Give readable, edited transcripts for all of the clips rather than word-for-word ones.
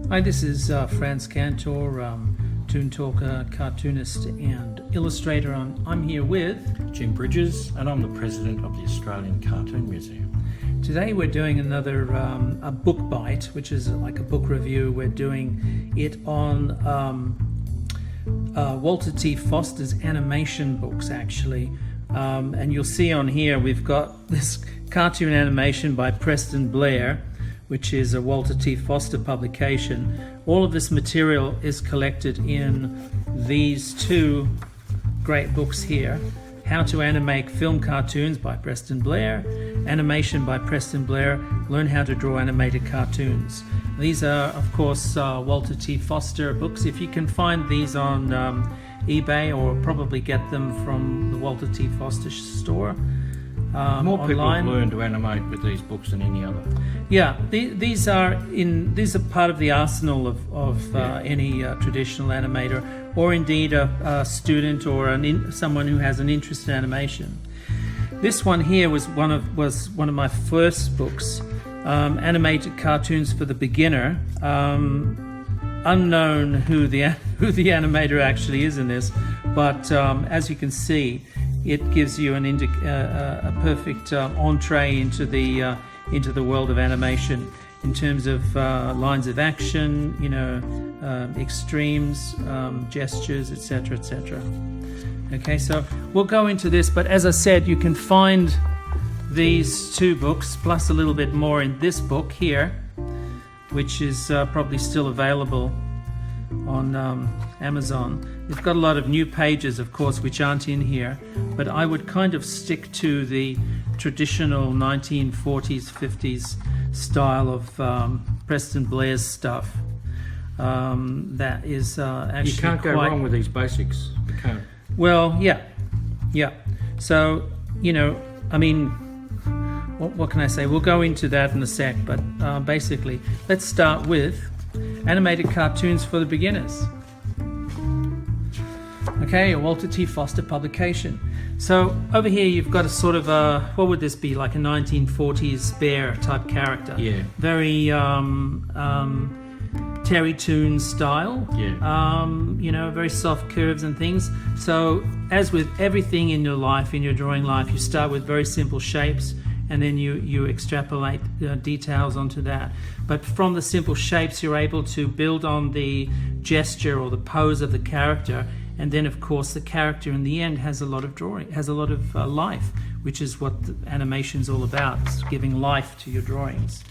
Hi, this is Franz Cantor, Toon Talker, cartoonist and illustrator. I'm here with Jim Bridges, and I'm the president of the Australian Cartoon Museum. Today we're doing another a book bite, which is like a book review. We're doing it on Walter T. Foster's animation books, actually. And you'll see on here we've got this cartoon animation by Preston Blair, which is a Walter T. Foster publication. All of this material is collected in these two great books here: How to Animate Film Cartoons by Preston Blair, Animation by Preston Blair, Learn How to Draw Animated Cartoons. These are, of course, Walter T. Foster books. If you can find these on eBay, or probably get them from the Walter T. Foster store. More people online. learn to animate with these books than any other. Yeah, these are part of the arsenal of any traditional animator, or indeed a student or someone who has an interest in animation. This one here was one of my first books, Animated Cartoons for the Beginner. Unknown who the animator actually is in this, but as you can see, it gives you a perfect entree into the world of animation in terms of lines of action, extremes, gestures, etc., etc. Okay, so we'll go into this, but as I said, you can find these two books plus a little bit more in this book here, which is probably still available on Amazon. They've got a lot of new pages, of course, which aren't in here, but I would kind of stick to the traditional 1940s, 50s style of Preston Blair's stuff. That is actually you can't go wrong with these basics. You can't. Well, yeah. So, I mean, what can I say? We'll go into that in a sec, but basically, let's start with Animated Cartoons for the Beginners. Okay, a Walter T. Foster publication. So over here you've got a sort of what would this be, like a 1940s bear type character? Yeah. Very Terry Toon style. Yeah. Very soft curves and things. So as with everything in your life, in your drawing life, you start with very simple shapes, and then you extrapolate details onto that. But from the simple shapes, you're able to build on the gesture or the pose of the character, and then of course the character in the end has a lot of life, which is what the animation's all about. It's giving life to your drawings.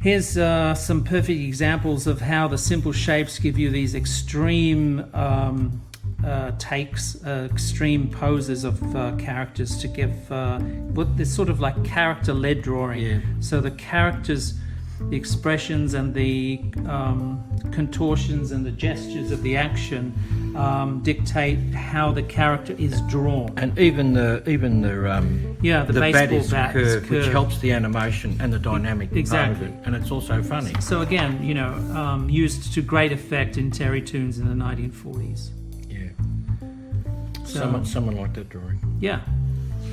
Here's some perfect examples of how the simple shapes give you these extreme takes, extreme poses of characters to give what they're sort of like character-led drawing. Yeah. So the characters, the expressions and the contortions and the gestures of the action dictate how the character is drawn. And even the baseball bat curve, which helps the animation and the dynamic exactly. part of it. And it's also funny. So again, used to great effect in Terry Toons in the 1940s. Yeah. So, someone liked that drawing. Yeah.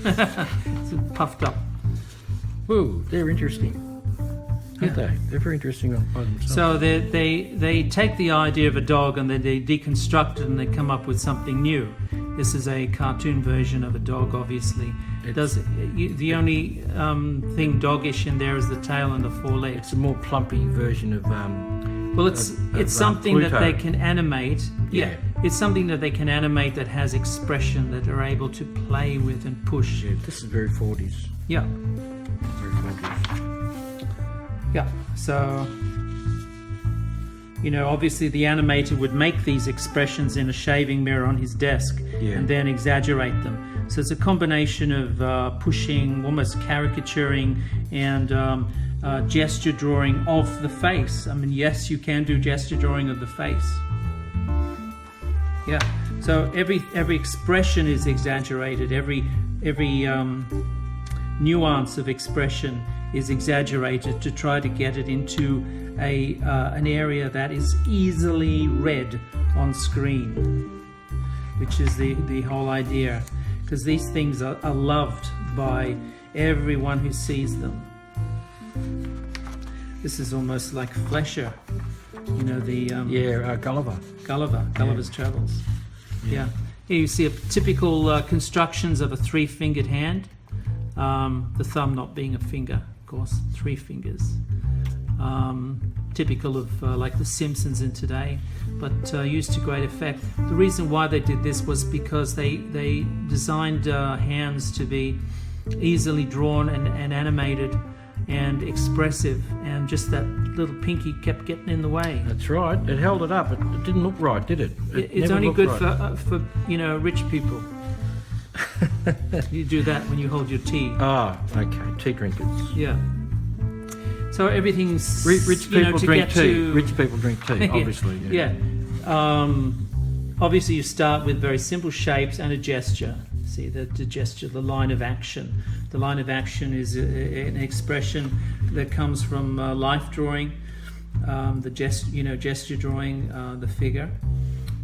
It's puffed up. Whoa, they're interesting. Aren't they? They're very interesting by themselves. So they take the idea of a dog and then they deconstruct it and they come up with something new. This is a cartoon version of a dog, obviously. The only thing doggish in there is the tail and the forelegs. It's a more plumpy version of it's something Pluto. that they can animate. Yeah. It's something that they can animate that has expression, that are able to play with and push. Yeah, this is very 40s. Yeah. Very 40s. Yeah, so, obviously the animator would make these expressions in a shaving mirror on his desk and then exaggerate them. So it's a combination of pushing, almost caricaturing, and gesture drawing of the face. I mean, yes, you can do gesture drawing of the face. Yeah, so every expression is exaggerated, every nuance of expression is exaggerated to try to get it into an area that is easily read on screen, which is the whole idea, because these things are loved by everyone who sees them. This is almost like Flesher You know, the Gulliver's Travels. Yeah. Here you see a typical constructions of a three-fingered hand. The thumb not being a finger, of course, 3 fingers. Typical of like The Simpsons in today, but used to great effect. The reason why they did this was because they designed hands to be easily drawn and animated and expressive, and just that little pinky kept getting in the way. That's right. It held it up. It didn't look right, did it? It's only good for rich people. You do that when you hold your tea. Ah, okay. Tea drinkers. Yeah. So everything's Rich people drink tea. to... Rich people drink tea, obviously. Yeah. Obviously, you start with very simple shapes and a gesture. See the gesture, the line of action. The line of action is an expression that comes from life drawing, the gesture drawing, the figure,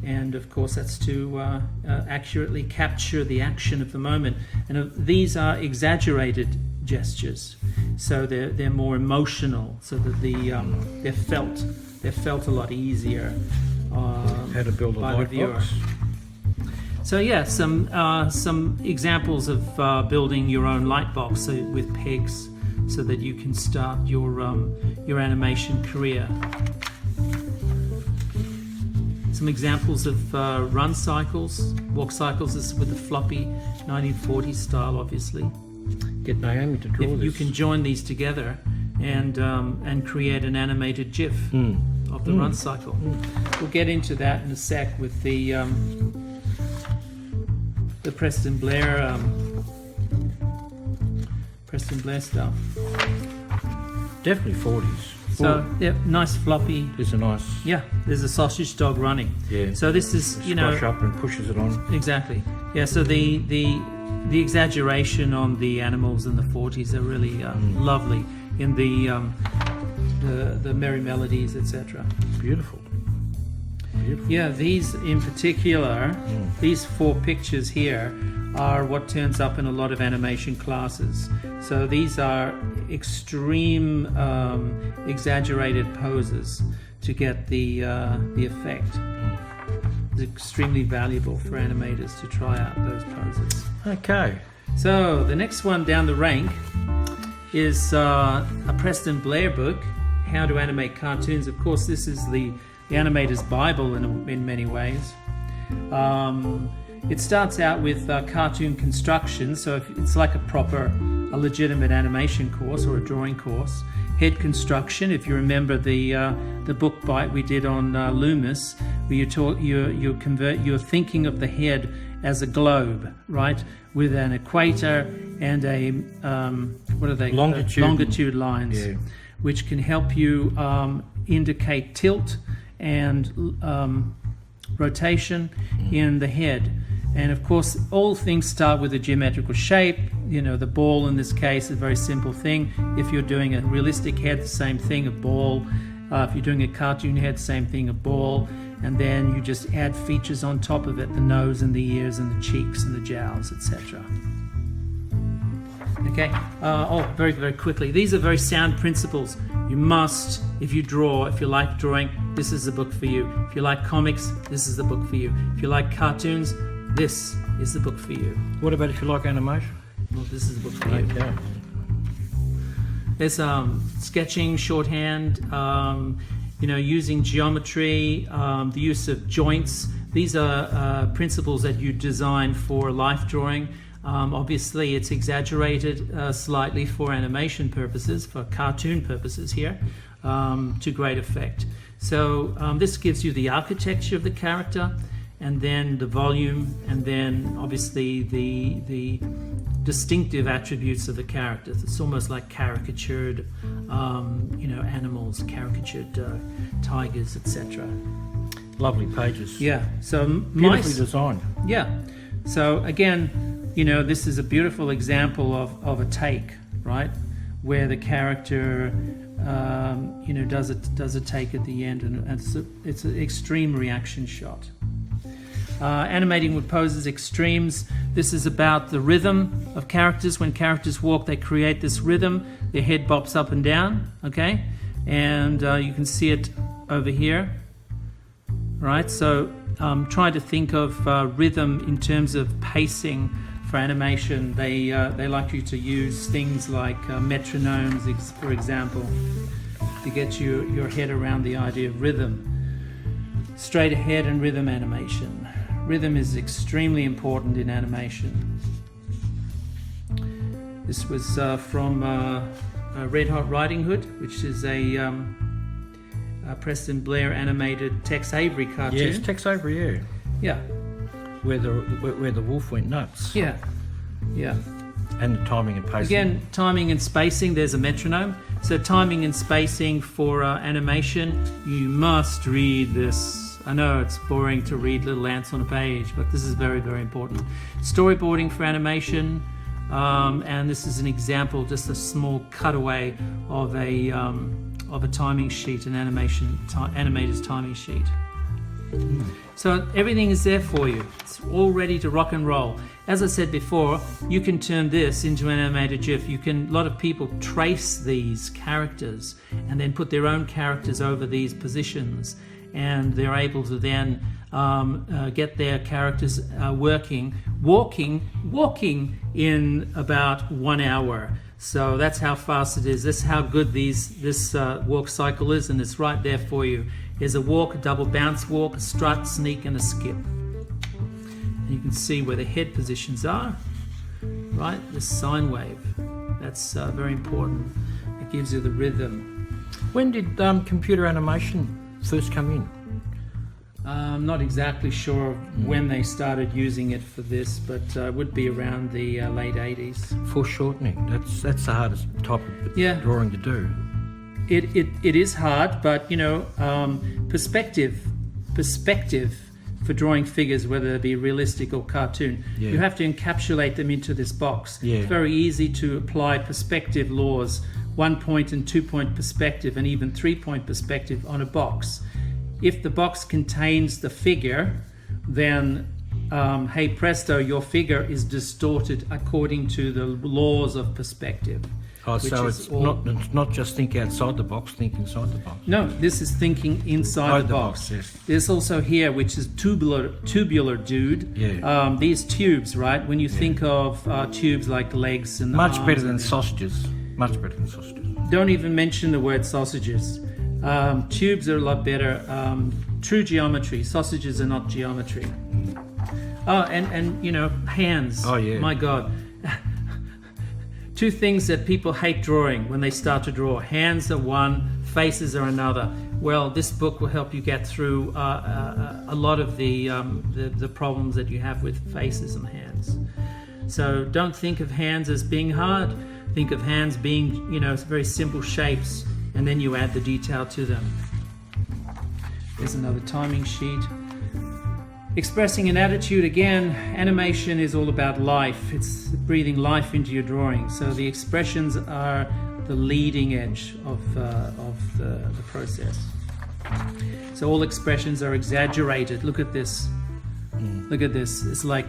and of course that's to accurately capture the action of the moment. And these are exaggerated gestures, so they're more emotional, so that they're felt a lot easier. How to build a light box. So yeah, some examples of building your own light box with pegs, so that you can start your animation career. Some examples of run cycles, walk cycles. This is with the floppy 1940s style, obviously. Get Naomi to draw this. You can join these together and create an animated GIF of the run cycle. We'll get into that in a sec with the Preston Blair stuff. Definitely 40s. So yeah, nice floppy. There's a nice. Yeah, there's a sausage dog running. Yeah. So this is Squash up and pushes it on. Exactly. Yeah. So the exaggeration on the animals in the 40s are really lovely in the merry melodies, etc. Beautiful. Beautiful. Yeah, these in particular, these 4 pictures here are what turns up in a lot of animation classes. So these are extreme exaggerated poses to get the effect. It's extremely valuable for animators to try out those poses. Okay. So the next one down the rank is a Preston Blair book, How to Animate Cartoons. Of course, this is the animator's Bible in many ways. It starts out with cartoon construction, so it's like a legitimate animation course or a drawing course. Head construction, if you remember the book bite we did on Loomis, where you're thinking of the head as a globe, right, with an equator and a longitude lines, yeah, which can help you indicate tilt and rotation in the head. And of course, all things start with a geometrical shape. You know, the ball in this case is a very simple thing. If you're doing a realistic head, the same thing, a ball. If you're doing a cartoon head, same thing, a ball. And then you just add features on top of it, the nose and the ears and the cheeks and the jowls, etc. Okay, very, very quickly. These are very sound principles. You must, if you like drawing, this is the book for you. If you like comics, this is the book for you. If you like cartoons, this is the book for you. What about if you like animation? Well, this is the book for you. Okay. There's sketching, shorthand, using geometry, the use of joints. These are principles that you design for life drawing. Obviously, it's exaggerated slightly for animation purposes, for cartoon purposes here, to great effect. So this gives you the architecture of the character, and then the volume, and then obviously the distinctive attributes of the character. It's almost like caricatured, animals, caricatured tigers, etc. Lovely pages. Yeah. So beautifully designed. Yeah. So again, this is a beautiful example of a take, right, where the character, does a take at the end, and it's an extreme reaction shot. Animating with poses extremes. This is about the rhythm of characters. When characters walk, they create this rhythm. Their head bops up and down, okay? And you can see it over here, right? So try to think of rhythm in terms of pacing for animation. They like you to use things like metronomes, for example, to get your head around the idea of rhythm. Straight ahead and rhythm animation. Rhythm is extremely important in animation. This was from Red Hot Riding Hood, which is a Preston Blair animated Tex Avery cartoon. Yes, Tex Avery, yeah. Yeah. Where the wolf went nuts. Yeah. Yeah. And the timing and pacing. Again, timing and spacing, there's a metronome. So timing and spacing for animation, you must read this. I know it's boring to read little ants on a page, but this is very, very important. Storyboarding for animation, and this is an example, just a small cutaway of a timing sheet, an animator's timing sheet. So everything is there for you. It's all ready to rock and roll. As I said before, you can turn this into an animated GIF. A lot of people trace these characters and then put their own characters over these positions, and they're able to then get their characters walking in about 1 hour. So that's how fast it is. That's how good this walk cycle is, and it's right there for you. There's a walk, a double bounce walk, a strut, sneak, and a skip. And you can see where the head positions are, right? The sine wave. That's very important. It gives you the rhythm. When did computer animation first come in? I'm not exactly sure when they started using it for this, but it would be around the late 80s. Foreshortening. That's the hardest type of drawing to do. It is hard, but perspective for drawing figures, whether they be realistic or cartoon, you have to encapsulate them into this box. It's very easy to apply perspective laws, 1-point and 2-point perspective, and even 3-point perspective on a box. If the box contains the figure, then hey presto, your figure is distorted according to the laws of perspective. Oh, so it's not just think outside the box, think inside the box. No, this is thinking inside the box. Yes. There's also here, which is tubular dude. Yeah. These tubes, right? When you think of tubes like legs and much arms better than sausages. Much better than sausages. Don't even mention the word sausages. Tubes are a lot better. True geometry. Sausages are not geometry. Oh, and hands. Oh yeah. My God. Two things that people hate drawing when they start to draw. Hands are one, faces are another. Well, this book will help you get through a lot of the problems that you have with faces and hands. So don't think of hands as being hard. Think of hands being, very simple shapes, and then you add the detail to them. There's another timing sheet. Expressing an attitude, again, animation is all about life. It's breathing life into your drawing. So the expressions are the leading edge of the process. So all expressions are exaggerated. Look at this. Look at this. It's like,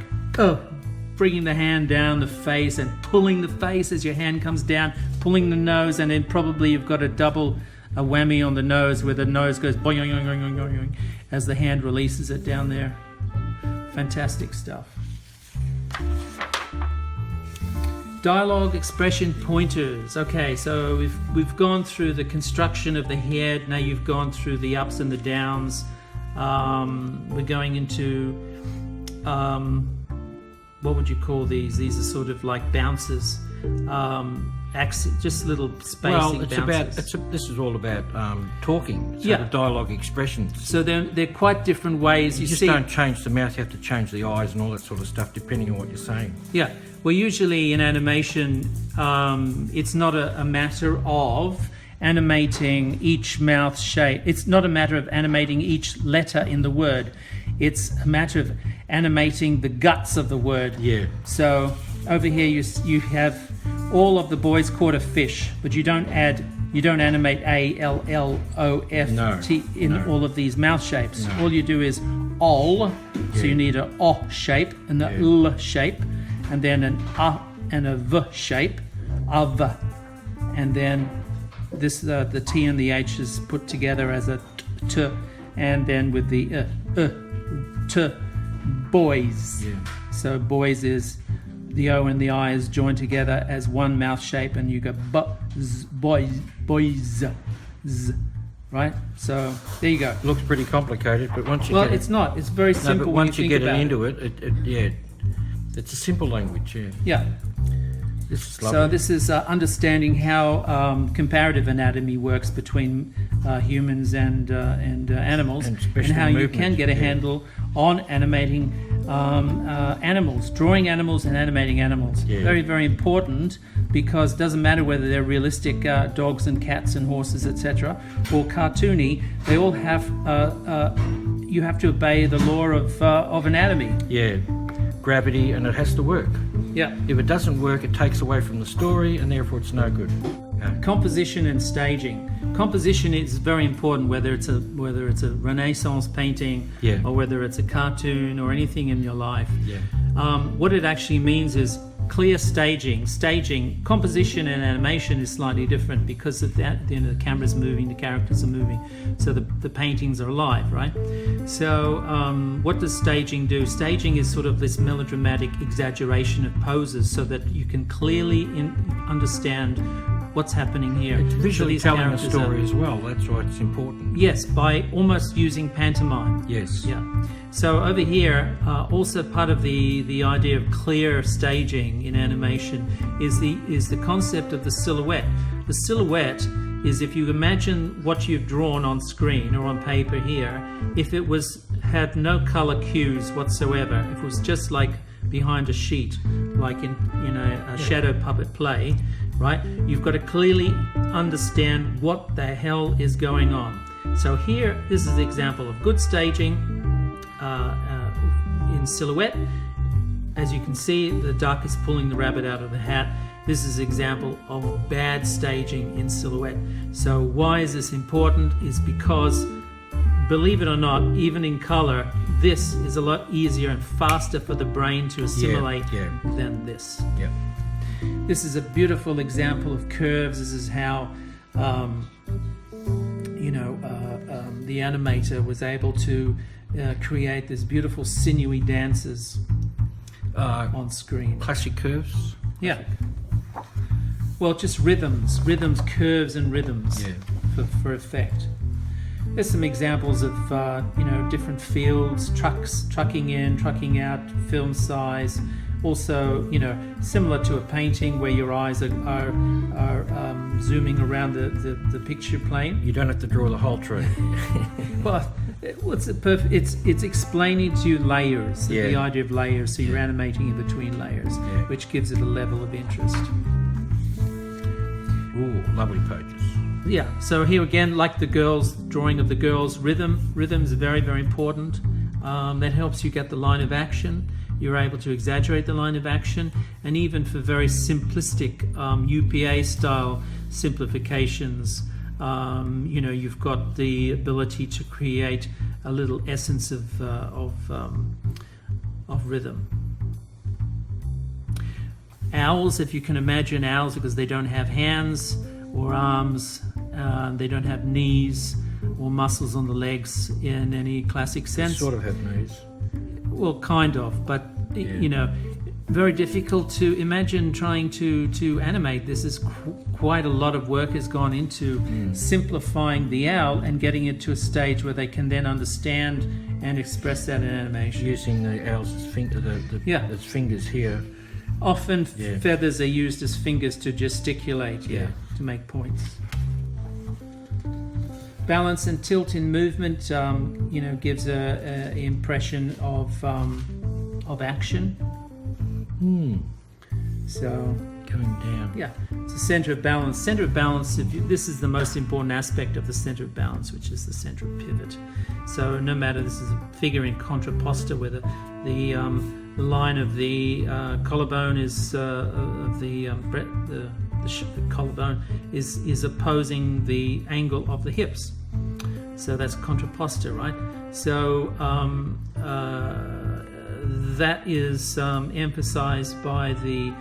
bringing the hand down the face and pulling the face as your hand comes down, pulling the nose, and then probably you've got a whammy on the nose where the nose goes boing, boing, boing, boing, boing, boing, as the hand releases it down there. Fantastic stuff. Dialogue, expression, pointers. Okay, so we've gone through the construction of the head. Now you've gone through the ups and the downs. We're going into what would you call these? These are sort of like bounces, just little spacing bounces. This is all about talking. So the dialogue expressions. So they're quite different ways. You just don't change the mouth. You have to change the eyes and all that sort of stuff depending on what you're saying. Yeah. Well, usually in animation, it's not a matter of animating each mouth shape. It's not a matter of animating each letter in the word. It's a matter of animating the guts of the word. Yeah. So over here you have all of the boys caught a fish, but you don't animate A-L-L-O-F-T in all of these mouth shapes. No. All you do is ol, so you need a O shape and the L shape, and then an A and a V shape, av, and then this the T and the H is put together as a t, and then with the t, boys. Yeah. So boys is the O and the I is joined together as one mouth shape, and you go boys, z, right? So there you go. Looks pretty complicated, but once you Well, get it's not. It's very no, simple but when once you you think get about into it, it's a simple language. Yeah. Yeah. This is lovely. So this is understanding how comparative anatomy works between humans and animals, And and especially how you movement, can get a yeah. handle on animating animals, drawing animals and animating animals. Yeah. Very, very important, because it doesn't matter whether they're realistic dogs and cats and horses, etc., or cartoony. They all have. You have to obey the law of anatomy. Yeah. Gravity, and it has to work. Yeah. If it doesn't work, it takes away from the story, and therefore it's no good. Composition and staging. Composition is very important, whether it's a Renaissance painting, Yeah. or whether it's a cartoon or anything in your life. Yeah. What it actually means is clear staging. Staging, composition and animation is slightly different, because of that, the camera's moving, the characters are moving, so the paintings are alive, right? So what does staging do? Staging is sort of this melodramatic exaggeration of poses, so that you can clearly understand what's happening here. It's So visually these telling a characters story are- as well. That's why it's important. Yes, by almost using pantomime. Yes. Yeah. So over here, also part of the idea of clear staging in animation is the concept of the silhouette. The silhouette is, if you imagine what you've drawn on screen or on paper here, if it had no color cues whatsoever, if it was just like behind a sheet, like in a shadow puppet play, right? You've got to clearly understand what the hell is going on. So here, this is the example of good staging in silhouette. As you can see, the duck is pulling the rabbit out of the hat. This is an example of bad staging in silhouette. So why is this important? Is because, believe it or not, even in color, this is a lot easier and faster for the brain to assimilate than this. Yeah. This is a beautiful example of curves. This is how the animator was able to create these beautiful sinewy dances on screen. Classic curves. Yeah. Well, just rhythms, curves and rhythms for effect. There's some examples of different fields, trucking in, trucking out, film size. Also, similar to a painting where your eyes are zooming around the picture plane. You don't have to draw the whole tree. Well, it's explaining to you layers, the idea of layers. So you're animating in between layers, which gives it a level of interest. Ooh, lovely pages. Yeah, so here again, like the girls, drawing of the girls, rhythms are very, very important. That helps you get the line of action. You're able to exaggerate the line of action, and even for very simplistic UPA style simplifications, you've got the ability to create a little essence of rhythm. Owls, if you can imagine owls, because they don't have hands or arms, they don't have knees or muscles on the legs in any classic sense. They sort of have knees. Well, kind of, but very difficult to imagine trying to animate. This is quite a lot of work has gone into simplifying the owl and getting it to a stage where they can then understand and express that in animation. Using the owl's its fingers here. Often feathers are used as fingers to gesticulate, to make points. Balance and tilt in movement, gives a impression of action. So Going down. yeah, it's a center of balance. Center of balance. This is the most important aspect of the center of balance, which is the center of pivot. So no matter, this is a figure in contrapposta, where the line of the collarbone is the collarbone is opposing the angle of the hips. So that's contrapposta, right? So that is emphasized by the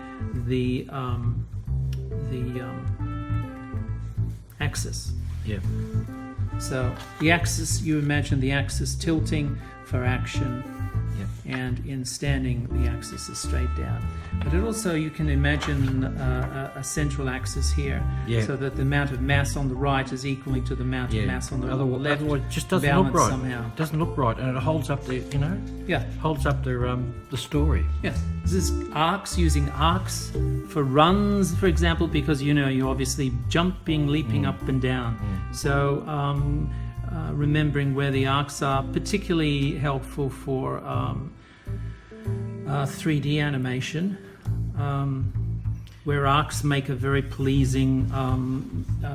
axis. Yeah. So the axis, you imagine the axis tilting for action, Yep. and in standing the axis is straight down. But it also, you can imagine a central axis here, Yeah. so that the amount of mass on the right is equally to the amount of mass on the left. Otherwise, it just doesn't balanced look right. somehow. It doesn't look right, and it holds up the, Yeah, holds up the story. yeah. This is arcs, using arcs for runs, for example, because you're obviously jumping, leaping up and down. So remembering where the arcs are, particularly helpful for 3D animation, where arcs make a very pleasing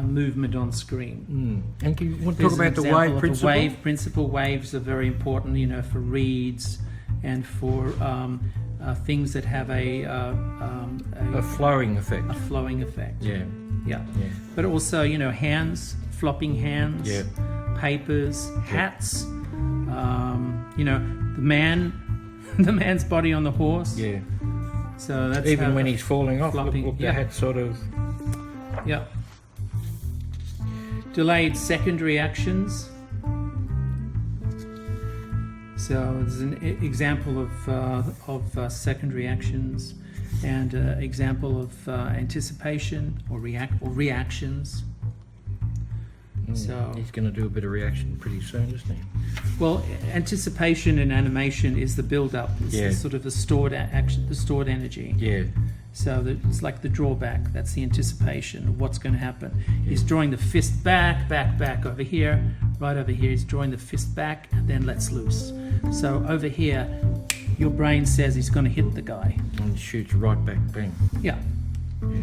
movement on screen. And can you want to Here's talk an about the example wave of a principle? wave principle. Waves are very important, for reeds and for things that have a flowing effect. a flowing effect. Yeah. Yeah. Yeah. But also, hands, flopping hands, Yeah. papers, hats. The man's body on the horse. Yeah. So that's Even how when the he's falling off, flopping- look, the yeah. hat sort of. Yeah. Delayed secondary actions. So there's an example of secondary actions, and example of anticipation or reactions. So He's going to do a bit of reaction pretty soon, isn't he? well, anticipation in animation is the build-up. It's Yeah. the sort of the stored action, the stored energy. Yeah. So it's like the drawback. That's the anticipation of what's going to happen. He's drawing the fist back over here, right over here. He's drawing the fist back and then lets loose. So over here, your brain says he's going to hit the guy. And shoots right back, bang. Yeah. Yeah.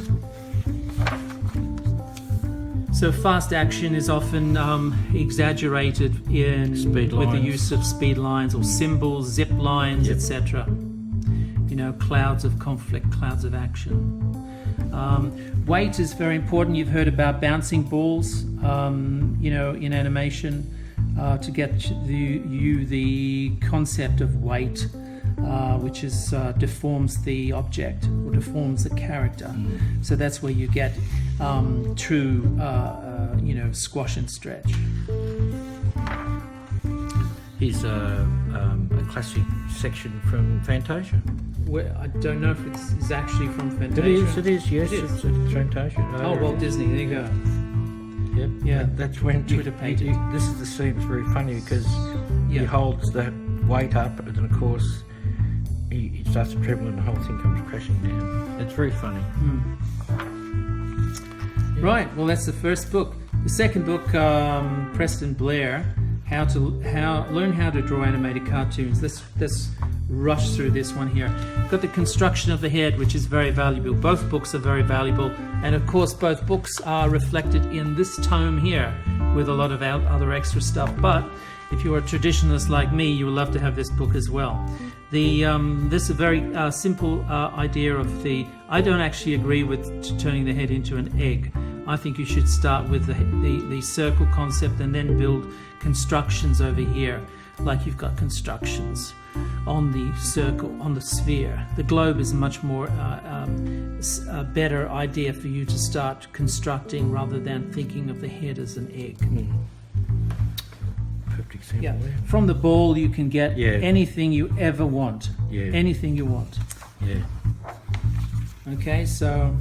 So fast action is often exaggerated Speed with the lines. use of speed lines or symbols, zip lines, Yep. etc. Clouds of conflict, clouds of action. Weight is very important. You've heard about bouncing balls, in animation, to get the concept of weight, which is deforms the object or deforms the character. So that's where you get true, squash and stretch. He's a classic section from Fantasia. I don't know if it's actually from Fantasia. It is, yes, It is. it's Fantasia. Oh, Walt Disney, there you go. Yep. Yeah. That's when Twitter painting. this is the scene that's very funny because he Yeah. holds that weight up, and then of course he starts to tremble, and the whole thing comes crashing down. It's very funny. Right, well that's the first book. The second book, Preston Blair, learn how to draw animated cartoons. Let's rush through this one here. Got the construction of the head, which is very valuable. Both books are very valuable, and of course both books are reflected in this tome here with a lot of other extra stuff. But if you're a traditionalist like me, you will love to have this book as well. This is a very simple idea of I don't actually agree with turning the head into an egg. I think you should start with the circle concept and then build constructions over here, like you've got constructions on the circle, on the sphere. The globe is a much more a better idea for you to start constructing rather than thinking of the head as an egg. Perfect example Yeah. there. From the ball, you can get Yeah. anything you ever want. Yeah. Anything you want. Yeah. Okay, so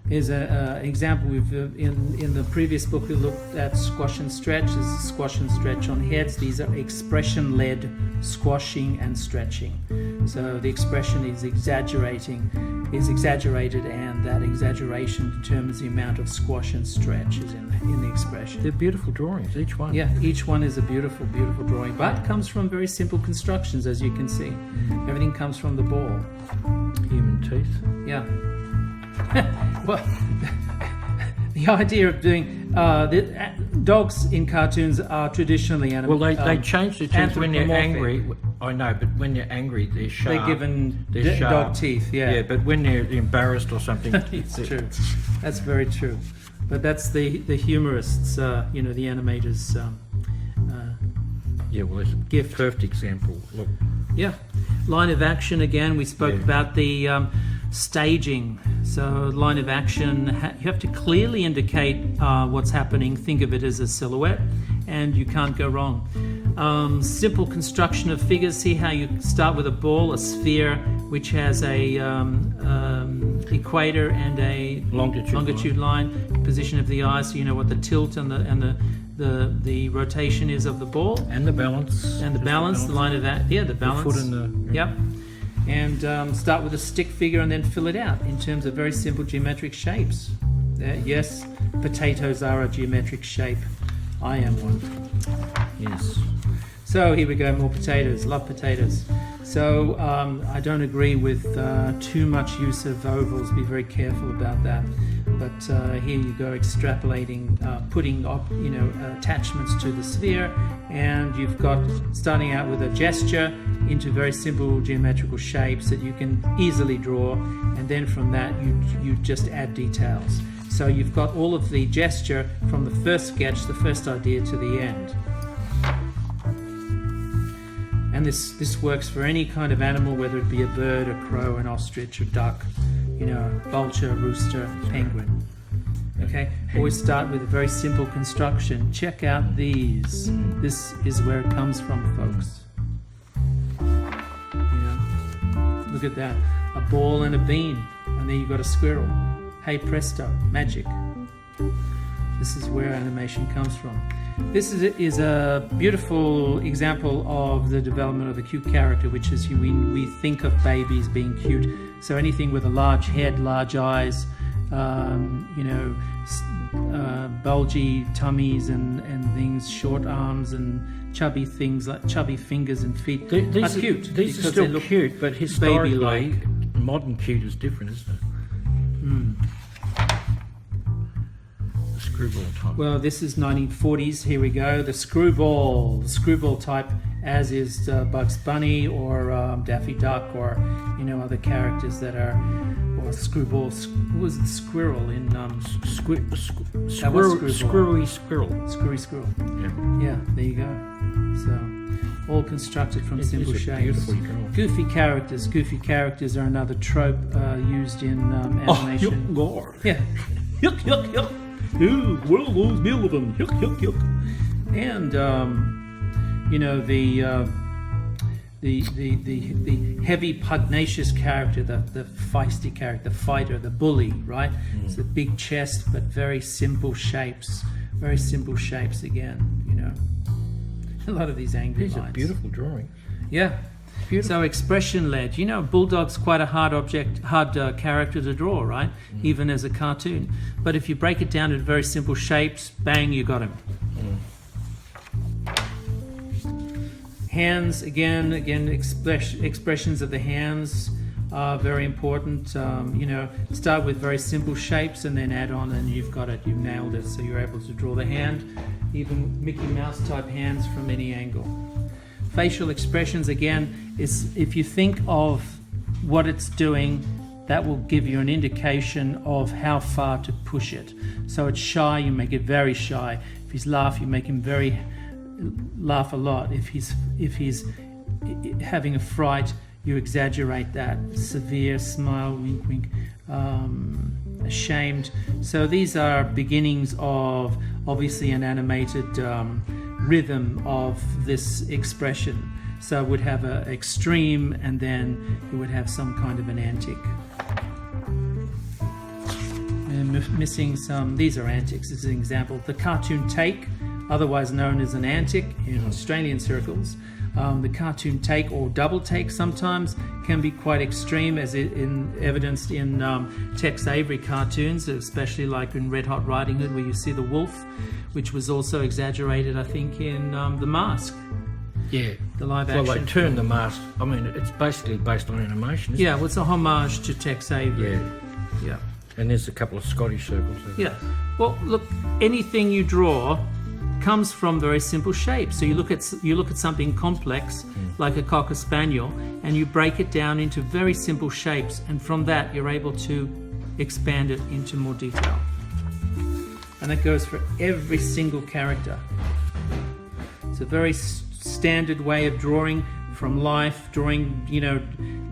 here's an example. In the previous book we looked at squash and stretch. This is squash and stretch on heads. These are expression-led squashing and stretching. So the expression is exaggerated, and that exaggeration determines the amount of squash and stretch is in the expression. They're beautiful drawings, each one. Yeah, each one is a beautiful, beautiful drawing, but comes from very simple constructions, as you can see. Everything comes from the ball. Human teeth. Yeah. Well, the idea of doing dogs in cartoons are traditionally Well, they changed it to when they're anthropomorphic. angry. I know, but when they're angry, they're sharp. They're given They're sharp. dog teeth. Yeah, Yeah, but when they're embarrassed or something, it's true. That's very true. But that's the humorists, the animators. Yeah, well, it's a Gift. perfect example. Look, Yeah, line of action again. We spoke Yeah. about the Staging, so line of action, you have to clearly indicate what's happening. Think of it as a silhouette, and you can't go wrong. Simple construction of figures. See how you start with a ball, a sphere, which has a equator and a longitude line. Position of the eye, so you know what the tilt and the rotation is of the ball. And the balance. And the balance, the line of that. Yeah, the balance. The foot and the... Yep. And start with a stick figure and then fill it out in terms of very simple geometric shapes. Yes, potatoes are a geometric shape. I am one. Yes. So here we go, more potatoes. Love potatoes. So I don't agree with too much use of ovals. Be very careful about that. But here you go, extrapolating, putting attachments to the sphere, and you've got starting out with a gesture into very simple geometrical shapes that you can easily draw, and then from that you just add details. So you've got all of the gesture from the first sketch, the first idea, to the end. And this works for any kind of animal, whether it be a bird, a crow, an ostrich, a duck, vulture, rooster, penguin. Okay, always start with a very simple construction. Check out these. This is where it comes from, folks. Look at that, a ball and a bean, and then you've got a squirrel. Hey presto, magic. This is where animation comes from. This is a beautiful example of the development of the cute character, which is we think of babies being cute. So anything with a large head, large eyes, bulgy tummies and things, short arms and chubby things like chubby fingers and feet are cute. These are still cute, but historically, modern cute is different, isn't it? The screwball type. Well, this is 1940s. Here we go. The screwball type, as is Bugs Bunny or Daffy Duck or other characters that are. Or screwball. Who was the squirrel in Screwy squirrel. Screwy squirrel. Yeah. Yeah. There you go. So, all constructed from simple shapes. Goofy characters are another trope used in animation. Oh, yeah. Yuck, yuck, yuck. Ooh, what are those meal of them? Yuck, yuck, yuck. And the heavy pugnacious character, the feisty character, the fighter, the bully, right? It's a big chest, but very simple shapes. Very simple shapes again. A lot of these angry lines. These are beautiful drawings. Yeah. Beautiful. So expression-led. Bulldog's quite a hard character to draw, right? Even as a cartoon. But if you break it down into very simple shapes, bang, you got him. Hands, again, expressions of the hands are very important. Start with very simple shapes and then add on, and you've got it. You've nailed it. So you're able to draw the hand, even Mickey Mouse type hands from any angle. Facial expressions, again, is if you think of what it's doing, that will give you an indication of how far to push it. So it's shy, you make it very shy. If he's laugh, you make him laugh a lot. If he's having a fright, you exaggerate that. Severe, smile, wink, wink, ashamed. So these are beginnings of obviously an animated rhythm of this expression. So it would have an extreme, and then it would have some kind of an antic. And missing some, these are antics. This is an example. The cartoon take, otherwise known as an antic in Australian circles. The cartoon take or double take sometimes can be quite extreme, as evidenced in Tex Avery cartoons, especially like in Red Hot Riding Hood, where you see the wolf, which was also exaggerated, I think, in The Mask. Yeah. The live action. Well, they turned The Mask. I mean, it's basically based on animation, isn't it? Yeah, well, it's a homage to Tex Avery. Yeah. And there's a couple of Scottish circles there. Yeah. Well, look, anything you draw comes from very simple shapes. So you look at something complex like a Cocker Spaniel, and you break it down into very simple shapes, and from that you're able to expand it into more detail. And that goes for every single character. It's a very standard way of drawing from life, drawing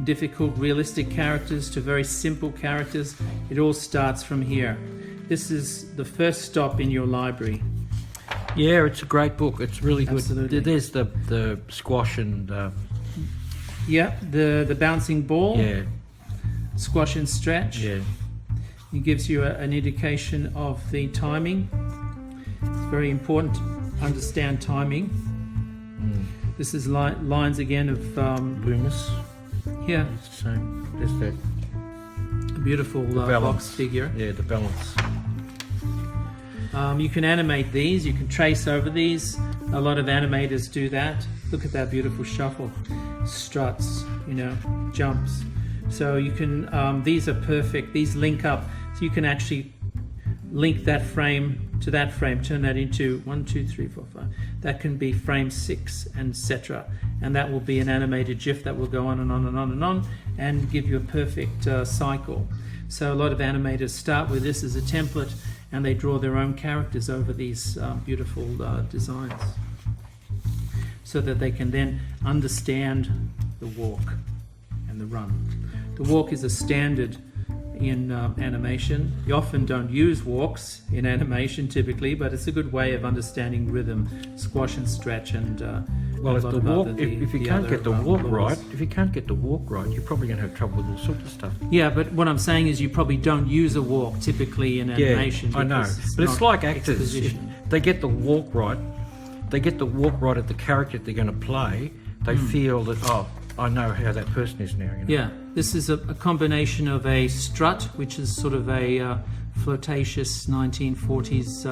difficult, realistic characters to very simple characters. It all starts from here. This is the first stop in your library. Yeah, it's a great book. It's really good. Absolutely. There's the squash and Yeah, the bouncing ball, yeah, squash and stretch. yeah. It gives you an indication of the timing. It's very important to understand timing. This is lines again of Loomis. yeah, It's the same. There's that. a beautiful box figure. Yeah, the balance. You can animate these. You can trace over these. A lot of animators do that. Look at that beautiful shuffle, struts, you know, jumps. So you can. These are perfect. These link up. So you can actually link that frame to that frame. Turn that into 1, 2, 3, 4, 5. That can be frame 6, and etc. And that will be an animated GIF that will go on and on and on and on, and give you a perfect cycle. So a lot of animators start with this as a template, and they draw their own characters over these beautiful designs, so that they can then understand the walk and the run. The walk is a standard in animation. You often don't use walks in animation typically, but it's a good way of understanding rhythm, squash and stretch, and Well, a if lot the of walk, other, if you the can't other, get the walk laws. right, you're probably going to have trouble with all sorts of stuff. Yeah, but what I'm saying is you probably don't use a walk typically in animation. I know, because but it's not like actors. If exposition. they get the walk right. They get the walk right of the character they're going to play. They feel that, oh, I know how that person is now. You know? Yeah, this is a combination of a strut, which is sort of a flirtatious 1940s.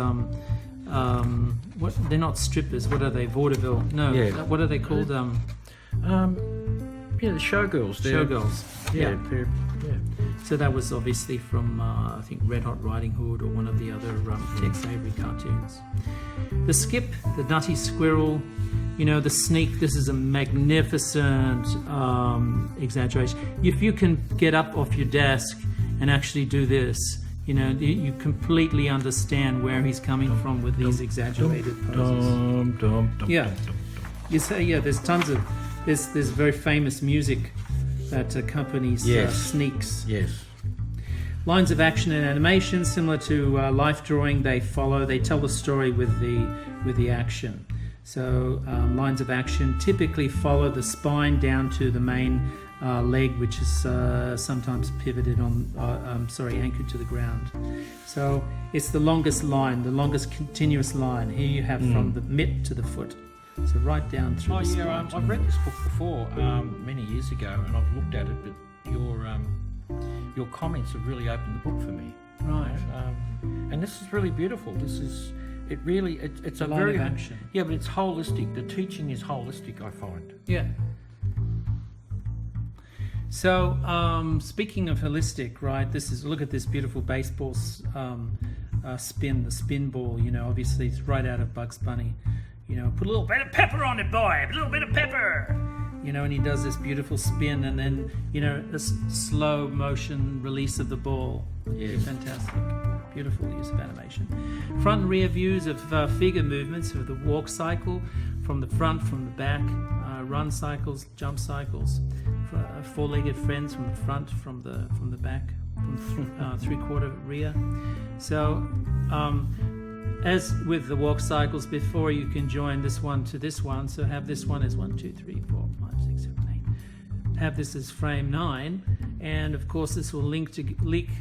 What they're not strippers. What are they? Vaudeville? No. Yeah. What are they called? Yeah, the showgirls. Showgirls. Yeah, yeah. So that was obviously from I think Red Hot Riding Hood or one of the other Tex Avery cartoons. The skip, the nutty squirrel, you know, the sneak. This is a magnificent exaggeration. If you can get up off your desk and actually do this, you know, you completely understand where he's coming from with these exaggerated poses. Yeah. You say, yeah, there's tons of, there's very famous music that accompanies sneaks. Yes. Lines of action and animation, similar to life drawing, they tell the story with the action. So lines of action typically follow the spine down to the main leg, which is sometimes pivoted anchored to the ground. So it's the longest line, the longest continuous line. Here you have from the mitt to the foot. So right down through the spine. I've read this book before many years ago, and I've looked at it, but your comments have really opened the book for me. Right. And this is really beautiful. It's a line very of action. Yeah, but it's holistic. The teaching is holistic, I find. Yeah. So speaking of holistic, right? Look at this beautiful baseball spin, the spin ball. You know, obviously it's right out of Bugs Bunny. You know, put a little bit of pepper on it, boy. A little bit of pepper. You know, and he does this beautiful spin, and then, you know, this slow motion release of the ball. Yes. Fantastic. Beautiful use of animation. Front and rear views of figure movements of the walk cycle, from the front, from the back, run cycles, jump cycles, four-legged friends from the front, from the back, from three-quarter rear. So, as with the walk cycles before, you can join this one to this one. So have this one as 1, 2, 3, 4, 5, 6, 7, 8. Have this as frame 9, and of course this will link together.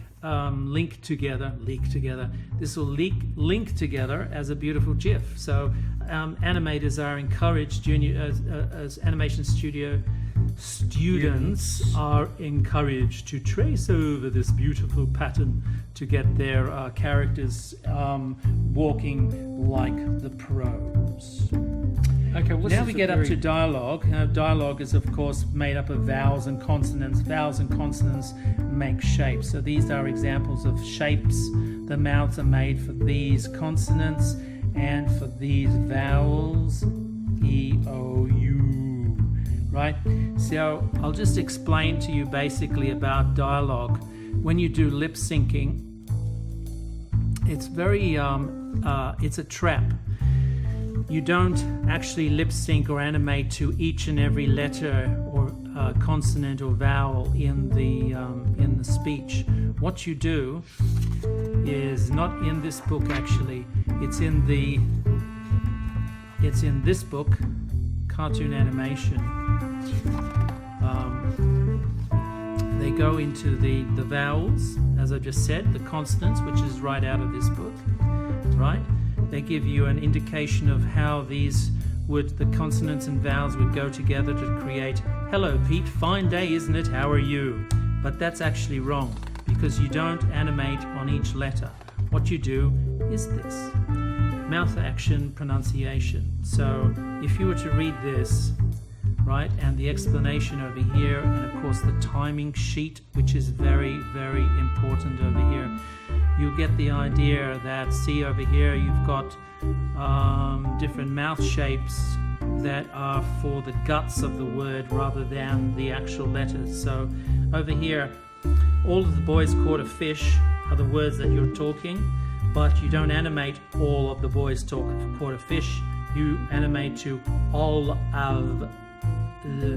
This will link together as a beautiful GIF. So animators are encouraged, as animation studio students are encouraged to trace over this beautiful pattern to get their characters walking like the pros. Okay, well, Now we get up to dialogue. Dialogue is, of course, made up of vowels and consonants. Vowels and consonants make shapes. So these are examples of shapes. The mouths are made for these consonants and for these vowels. E, O, U. Right? So I'll just explain to you basically about dialogue. When you do lip syncing, it's very, it's a trap. You don't actually lip sync or animate to each and every letter or consonant or vowel in the speech. What you do is not in this book actually. It's in this book, Cartoon Animation. They go into the vowels, as I just said, the consonants, which is right out of this book, right? They give you an indication of how the consonants and vowels would go together to create, "Hello Pete, fine day, isn't it? How are you?" But that's actually wrong, because you don't animate on each letter. What you do is this: mouth action pronunciation. So if you were to read this, right, and the explanation over here, and of course the timing sheet, which is very, very important over here, you'll get the idea that, see over here, you've got different mouth shapes that are for the guts of the word rather than the actual letters. So over here, all of the boys caught a fish are the words that you're talking, but you don't animate all of the boys caught a fish. You animate to all of the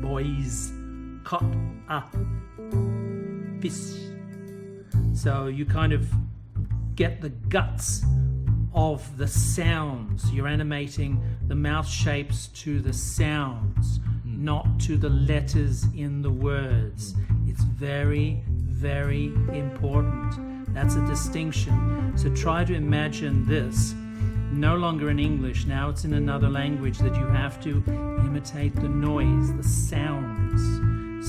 boys caught a fish. So you kind of get the guts of the sounds. You're animating the mouth shapes to the sounds, not to the letters in the words. It's very, very important. That's a distinction. So try to imagine this. No longer in English, now it's in another language that you have to imitate the noise, the sounds.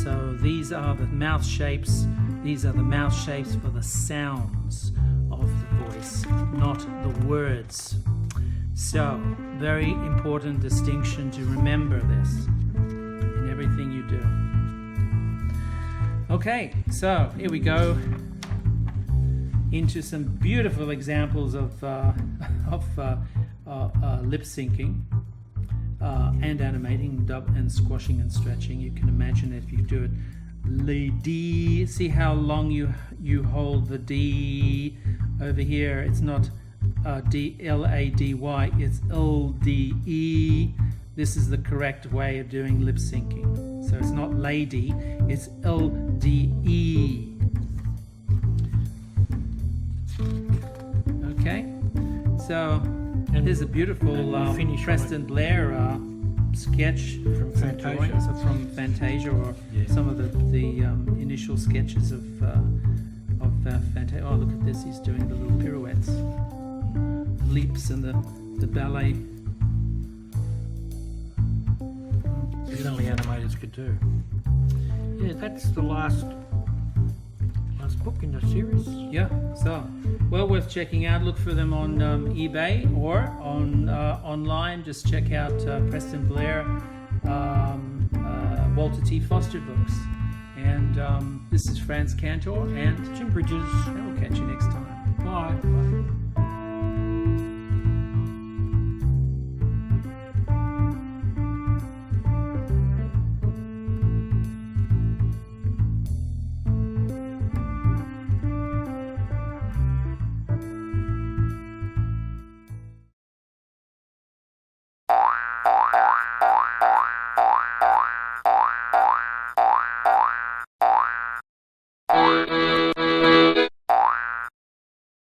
So these are the mouth shapes. These are the mouth shapes for the sounds of the voice, not the words. So, very important distinction to remember this in everything you do. Okay, so here we go into some beautiful examples of lip syncing and animating, dub and squashing and stretching. You can imagine if you do it. Lady, see how long you hold the D over here. It's not D-L-A-D-Y, it's L-D-E. This is the correct way of doing lip syncing. So it's not lady, it's L-D-E. Okay, so here's a beautiful Preston Blair sketch from Fantasia. From Fantasia, or some of the initial sketches of Fantasia. Oh, look at this! He's doing the little pirouettes, leaps, and the ballet. That only animators could do. Yeah, that's the last book in the series. Yeah, so well worth checking out. Look for them on eBay or on online. Just check out Preston Blair, Walter T. Foster books. And this is Franz Cantor and Jim Bridges. we'll catch you next time. Bye.